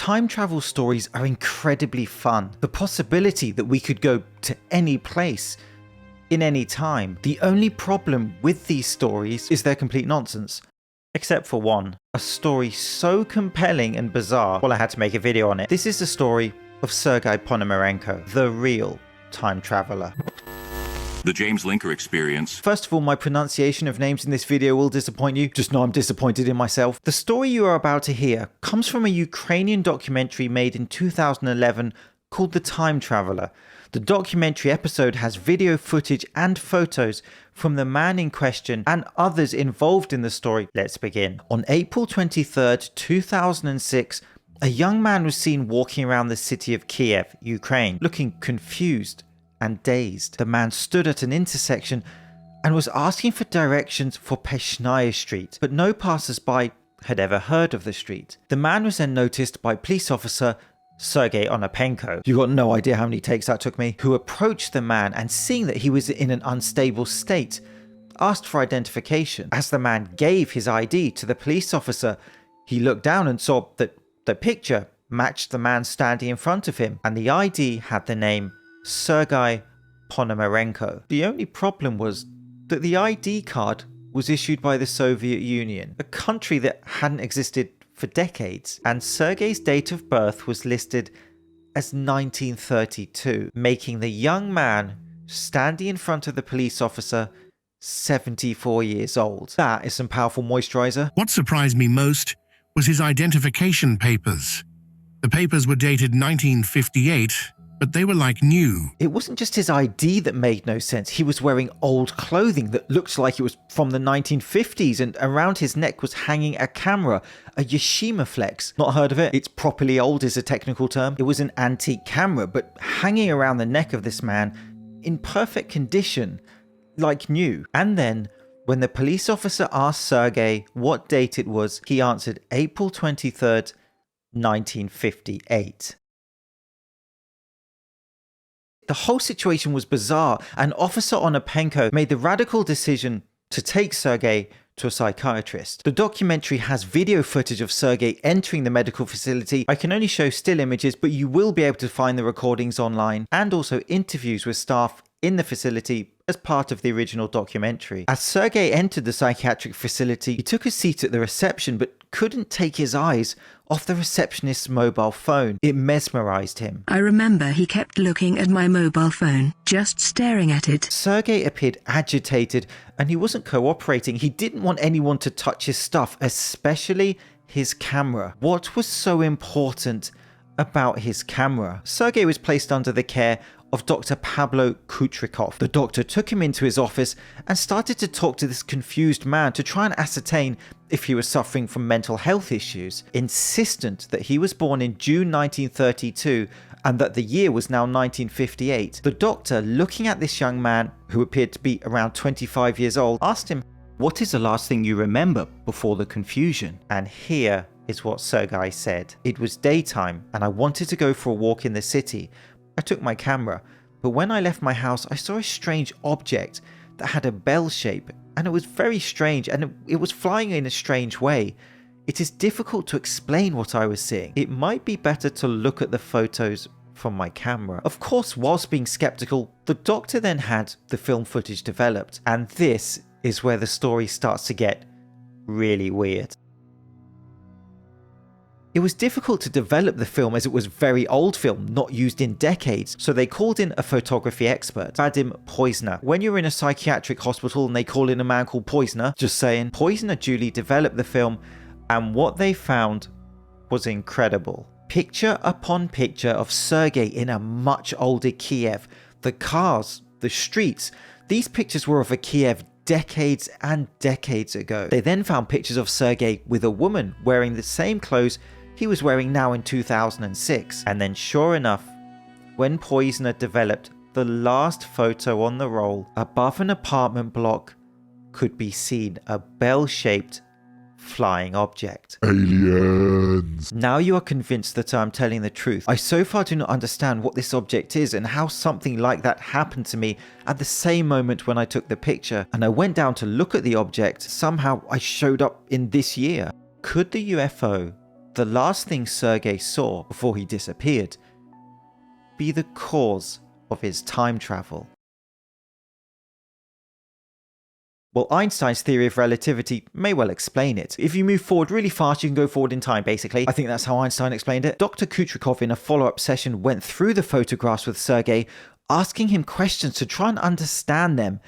Time travel stories are incredibly fun. The possibility that we could go to any place, in any time. The only problem with these stories is they're complete nonsense. Except for one. A story so compelling and bizarre, well, I had to make a video on it. This is the story of Sergei Ponomarenko, the real time traveler. The James Linker Experience. First of all, my pronunciation of names in this video will disappoint you. Just know I'm disappointed in myself. The story you are about to hear comes from a Ukrainian documentary made in 2011 called The Time Traveler. The documentary episode has video footage and photos from the man in question and others involved in the story. Let's begin. On April 23rd, 2006, a young man was seen walking around the city of Kiev, Ukraine, looking confused and dazed. The man stood at an intersection and was asking for directions for Peshnaya Street, but no passers-by had ever heard of the street. The man was then noticed by police officer Sergei Ponomarenko. You got no idea how many takes that took me. Who approached the man and seeing that he was in an unstable state, asked for identification. As the man gave his ID to the police officer, he looked down and saw that the picture matched the man standing in front of him, and the ID had the name Sergei Ponomarenko. The only problem was that the ID card was issued by the Soviet Union, a country that hadn't existed for decades, and Sergei's date of birth was listed as 1932, making the young man standing in front of the police officer 74 years old. That is some powerful moisturizer. What surprised me most was his identification papers. The papers were dated 1958, but they were like new. It wasn't just his ID that made no sense. He was wearing old clothing that looked like it was from the 1950s, and around his neck was hanging a camera, a Yashima Flex. Not heard of it? It's properly old is a technical term. It was an antique camera, but hanging around the neck of this man in perfect condition, like new. And then, when the police officer asked Sergei what date it was, he answered April 23rd, 1958. The whole situation was bizarre, and Officer Ponomarenko made the radical decision to take Sergei to a psychiatrist. The documentary has video footage of Sergei entering the medical facility. I can only show still images, but you will be able to find the recordings online, and also interviews with staff in the facility as part of the original documentary. As Sergei entered the psychiatric facility, he took a seat at the reception but couldn't take his eyes off the receptionist's mobile phone. It mesmerized him. I remember he kept looking at my mobile phone, just staring at it. Sergei appeared agitated and he wasn't cooperating. He didn't want anyone to touch his stuff, especially his camera. What was so important about his camera? Sergei was placed under the care of Dr. Pablo Kutrikov. The doctor took him into his office and started to talk to this confused man to try and ascertain if he was suffering from mental health issues. Insistent that he was born in June 1932 and that the year was now 1958, the doctor, looking at this young man, who appeared to be around 25 years old, asked him, "What is the last thing you remember before the confusion?" And here is what Sergei said. "It was daytime and I wanted to go for a walk in the city. I took my camera, but when I left my house, I saw a strange object that had a bell shape, and it was very strange, and it was flying in a strange way. It is difficult to explain what I was seeing. It might be better to look at the photos from my camera." Of course, whilst being skeptical, the doctor then had the film footage developed, and this is where the story starts to get really weird. It was difficult to develop the film as it was very old film, not used in decades, so they called in a photography expert, Vadim Poizner. When you're in a psychiatric hospital and they call in a man called Poizner, just saying, Poizner duly developed the film, and what they found was incredible. Picture upon picture of Sergei in a much older Kiev. The cars, the streets, these pictures were of a Kiev decades and decades ago. They then found pictures of Sergei with a woman wearing the same clothes he was wearing now in 2006. And then sure enough, when Poizner developed the last photo on the roll, above an apartment block could be seen a bell-shaped flying object. Aliens. Now you are convinced that I'm telling the truth. I so far do not understand what this object is and how something like that happened to me at the same moment when I took the picture, and I went down to look at the object. Somehow I showed up in this year. Could the UFO the last thing Sergei saw before he disappeared be the cause of his time travel. Well, Einstein's theory of relativity may well explain it. If you move forward really fast, you can go forward in time, basically. I think that's how Einstein explained it. Dr. Kutrikov, in a follow-up session, went through the photographs with Sergei, asking him questions to try and understand them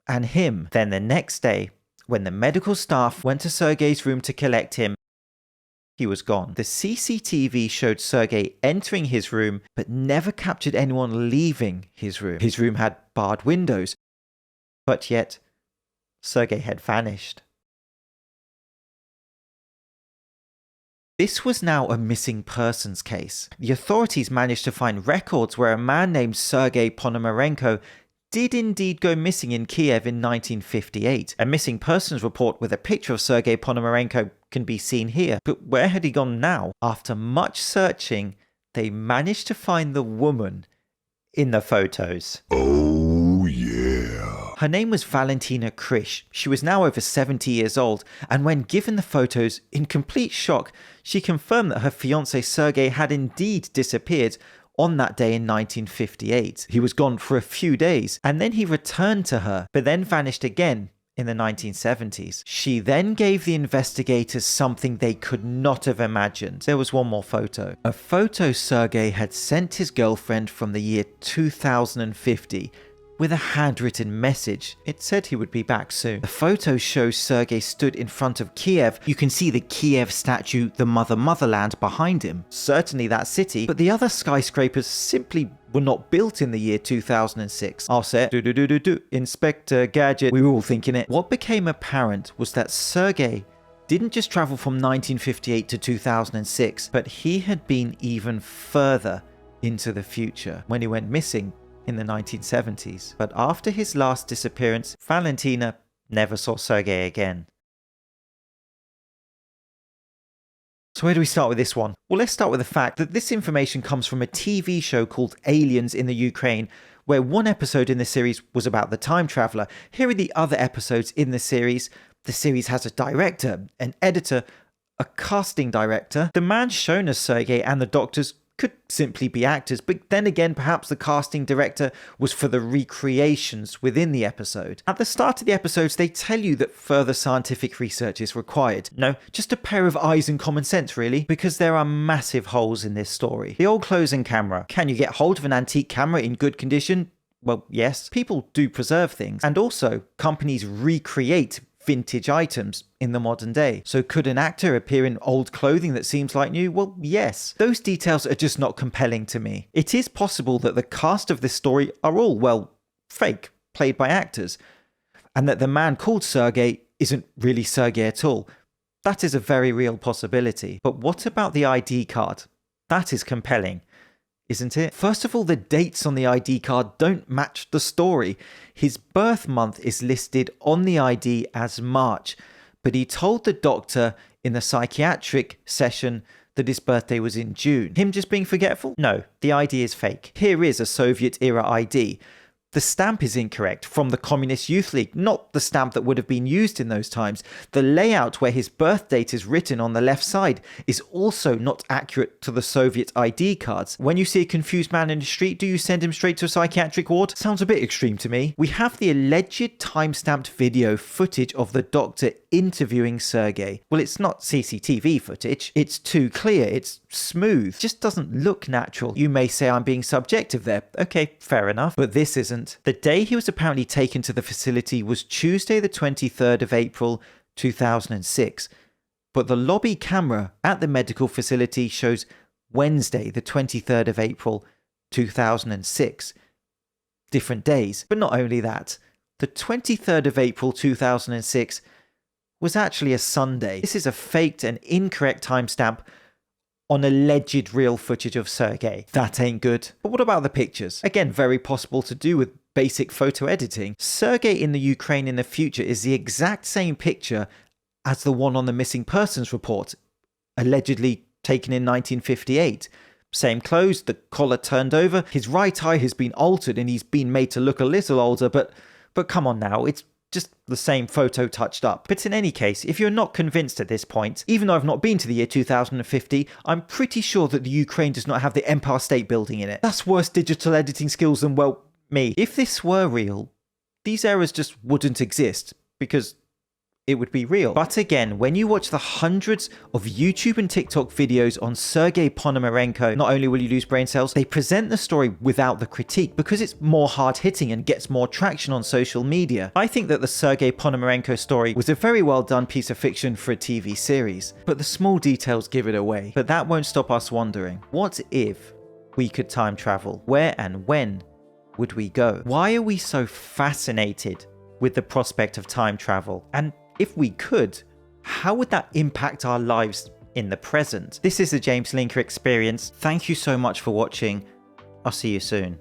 and him. Then the next day, when the medical staff went to Sergei's room to collect him, he was gone. The CCTV showed Sergei entering his room, but never captured anyone leaving his room. His room had barred windows, but yet Sergei had vanished. This was now a missing persons case. The authorities managed to find records where a man named Sergei Ponomarenko did indeed go missing in Kiev in 1958. A missing persons report with a picture of Sergei Ponomarenko can be seen here. But where had he gone now? After much searching, they managed to find the woman in the photos. Oh yeah. Her name was Valentina Krish. She was now over 70 years old, and when given the photos, in complete shock, she confirmed that her fiancé Sergei had indeed disappeared on that day in 1958. He was gone for a few days, and then he returned to her, but then vanished again in the 1970s. She then gave the investigators something they could not have imagined. There was one more photo. A photo Sergei had sent his girlfriend from the year 2050 with a handwritten message. It said he would be back soon. The photo shows Sergei stood in front of Kiev. You can see the Kiev statue, the motherland behind him. Certainly that city, but the other skyscrapers simply were not built in the year 2006. I'll say, Inspector Gadget. We were all thinking it. What became apparent was that Sergei didn't just travel from 1958 to 2006, but he had been even further into the future when he went missing in the 1970s. But after his last disappearance, Valentina never saw Sergei again. So where do we start with this one? Well, let's start with the fact that this information comes from a TV show called Aliens in the Ukraine, where one episode in the series was about the time traveler. Here are the other episodes in the series. The series has a director, an editor, a casting director. The man shown as Sergei and the doctors could simply be actors, but then again, perhaps the casting director was for the recreations within the episode. At the start of the episodes, they tell you that further scientific research is required. No, just a pair of eyes and common sense, really, because there are massive holes in this story. The old closing camera. Can you get hold of an antique camera in good condition? Well, yes. People do preserve things, and also companies recreate vintage items in the modern day. So could an actor appear in old clothing that seems like new? Well, yes. Those details are just not compelling to me. It is possible that the cast of this story are all, well, fake, played by actors, and that the man called Sergei isn't really Sergei at all. That is a very real possibility. But what about the ID card? That is compelling, isn't it? First of all, the dates on the ID card don't match the story. His birth month is listed on the ID as March, but he told the doctor in the psychiatric session that his birthday was in June. Him just being forgetful? No, the ID is fake. Here is a Soviet-era ID. The stamp is incorrect, from the Communist Youth League, not the stamp that would have been used in those times. The layout where his birth date is written on the left side is also not accurate to the Soviet ID cards. When you see a confused man in the street, do you send him straight to a psychiatric ward? Sounds a bit extreme to me. We have the alleged time-stamped video footage of the doctor interviewing Sergei. Well, it's not CCTV footage. It's too clear. It's smooth. Just doesn't look natural. You may say I'm being subjective there. Okay, fair enough. But this isn't. The day he was apparently taken to the facility was Tuesday the 23rd of April 2006, but the lobby camera at the medical facility shows Wednesday the 23rd of April 2006. Different days. But not only that, the 23rd of April 2006 was actually a Sunday. This is a faked and incorrect timestamp on alleged real footage of Sergei. That ain't good. But what about the pictures? Again, very possible to do with basic photo editing. Sergei in the Ukraine in the future is the exact same picture as the one on the missing persons report, allegedly taken in 1958. Same clothes, the collar turned over, his right eye has been altered and he's been made to look a little older, but come on now, it's just the same photo touched up. But in any case, if you're not convinced at this point, even though I've not been to the year 2050, I'm pretty sure that the Ukraine does not have the Empire State Building in it. That's worse digital editing skills than, well, me. If this were real, these errors just wouldn't exist, because it would be real. But again, when you watch the hundreds of YouTube and TikTok videos on Sergei Ponomarenko, not only will you lose brain cells, they present the story without the critique because it's more hard-hitting and gets more traction on social media. I think that the Sergei Ponomarenko story was a very well done piece of fiction for a TV series, but the small details give it away. But that won't stop us wondering, what if we could time travel? Where and when would we go? Why are we so fascinated with the prospect of time travel? And if we could, how would that impact our lives in the present? This is the James Linker Experience. Thank you so much for watching. I'll see you soon.